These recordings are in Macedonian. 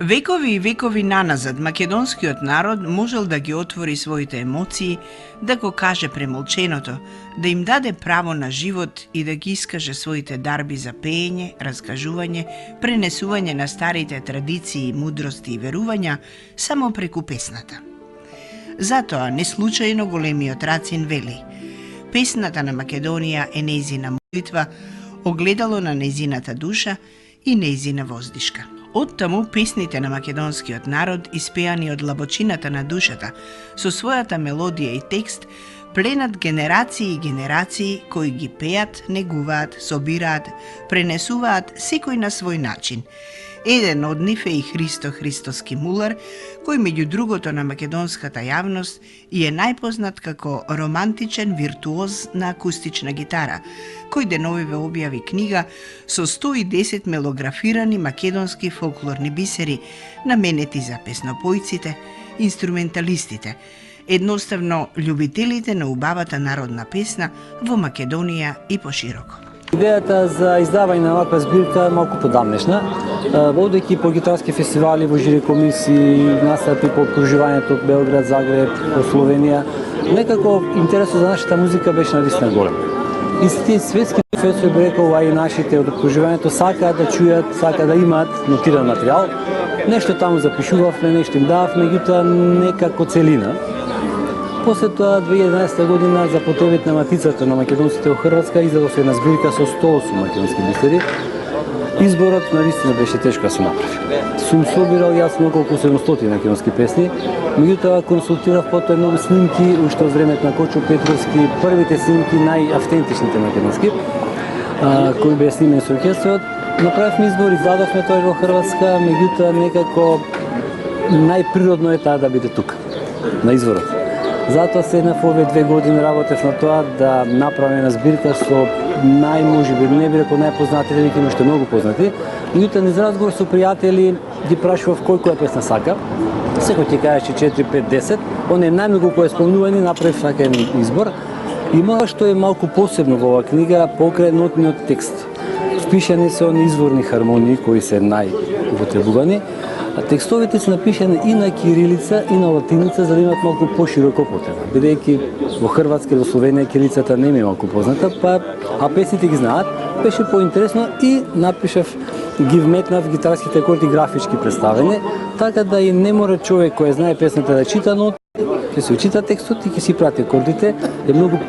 Векови и векови наназад македонскиот народ можел да ги отвори своите емоции, да го каже премолченото, да им даде право на живот и да ги искаже своите дарби за пеење, раскажување, пренесување на старите традиции, мудрости и верувања само преку песната. Затоа, неслучајно големиот Рацин вели: песната на Македонија е нејзина молитва, огледало на нејзината душа и нејзина воздишка. Оттаму песните на македонскиот народ, испеани од длабочината на душата, со својата мелодија и текст, пленат генерации и генерации кои ги пеат, негуваат, собираат, пренесуваат секој на свој начин. Еден од нив е и Христо Христоски Мулар, кој меѓу другото на македонската јавност и е најпознат како романтичен виртуоз на акустична гитара, кој деновиве објави книга со 110 мелографирани македонски фолклорни бисери, наменети за песнопојците, инструменталистите, едноставно љубителите на убавата народна песна во Македонија и пошироко. Идејата за издавање на оваква збирка е малку подамнешна. Водејќи по гитарски фестивали, во жири комисии, настапи по окружувањето од Белград, Загреб, по Словенија, некако интересот за нашата музика беше навистина голем. И тие светски професори би рекол, а и нашите од окружувањето сакаат да чујат, сакаат да имаат нотиран материјал. Нешто таму запишувавме, нешто им дававме, меѓутоа некако целина. После тоа 2011 година за потребите на матицата на македонците во Хрватска издадов една збирка со 108 македонски бисери. Изборот навистина беше тешко да се направи. Сум собирал јас многу околу 700 македонски песни, меѓутоа консултирав потоа многу снимки уште од времето на Кочо Петровски, првите снимки најавтентичните македонски, кои беа снимени со оркестрот. Направивме избор, издадовме тоа во Хрватска, меѓутоа некако најприродно е таа да биде тука, на изворот. Затоа седнав овие 2 години, работев на тоа да направам една збирка со можеби, не би рекол најпознатите, веќе уште многу познати. Меѓутоа низ разговор со пријатели ги прашував која песна сака. Секој ќе кажеше 4, 5, 10. Оние најмногу кои спомнувани направив така еден избор. И мала што е малку посебно во оваа книга, покрај нотниот текст. Впишани се они изворни хармонии кои се најупотребувани. Текстовите се напишани и на кирилица и на латиница за да имат малку пошироко употреба. Бидејќи во Хрватска и во Словенија кирилицата не е малку позната, а песните ги знаат, беше поинтересно и напишав, ги вметнав гитарските акорди графички представени, така да и не мора човек кој знае песната да чита, но ќе се учита текстот и ќе си прати акордите, е многу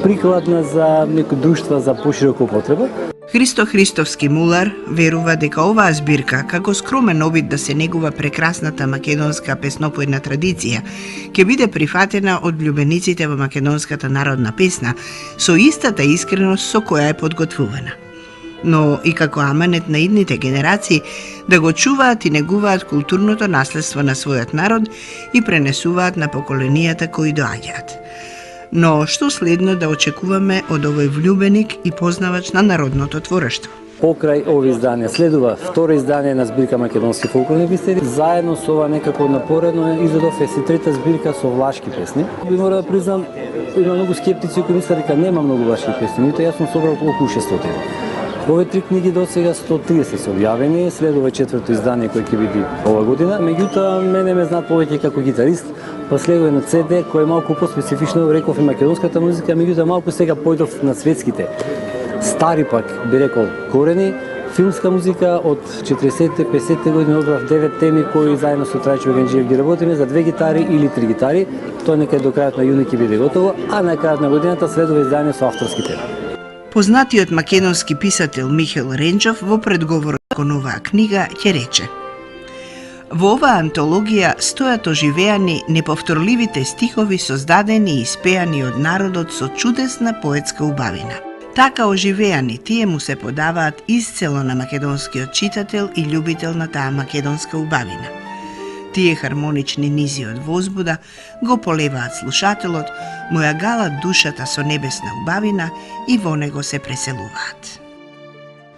прикладна за некои друштва за поширока употреба. Христо Христовски Мулар верува дека оваа збирка, како скромен обид да се негува прекрасната македонска песнопојна традиција, ќе биде прифатена од љубениците во македонската народна песна со истата искреност со која е подготвувана. Но и како аманет на идните генерации да го чуваат и негуваат културното наследство на својот народ и пренесуваат на поколенијата кои доаѓаат. Но што следно да очекуваме од овој влюбеник и познавач на народното творештво? Покрај овие изданија следува второ издание на збирка македонски фолклорни бисери. Заедно со ова некако напоредно издадов и трета збирка со влашки песни. Би мора да признам, има многу скептици кои мислат дека нема многу влашки песни, меѓутоа јас сум собрал околу 600. Овие 3 книги до сега 130 се објавени, следува четврто издание кој ќе биде ова година. Меѓутоа мене ме знаат повеќе како гитарист, па следува едно CD кој е малку поспецифично, реков и македонската музика, меѓутоа малку сега појдов на светските. Стари пак би рекол корени, филмска музика од 40-те, 50-те години одбрав 9 теми кои заедно со Трајчо Генџиев ги работиме за 2 гитари или 3 гитари. Тоа некај до крајот на јуни ќе биде готово, а на крајот на годината следува издание со авторски теми. Познатиот македонски писател Михел Ренџов во предговорот кон оваа книга ќе рече: во оваа антологија стојат оживеани неповторливите стихови создадени и испеани од народот со чудесна поетска убавина. Така оживеани тие му се подаваат исцело на македонскиот читател и љубител на таа македонска убавина. Тие хармонични низи од возбуда го полеваат слушателот, му ја галат душата со небесна убавина и во него се преселуваат.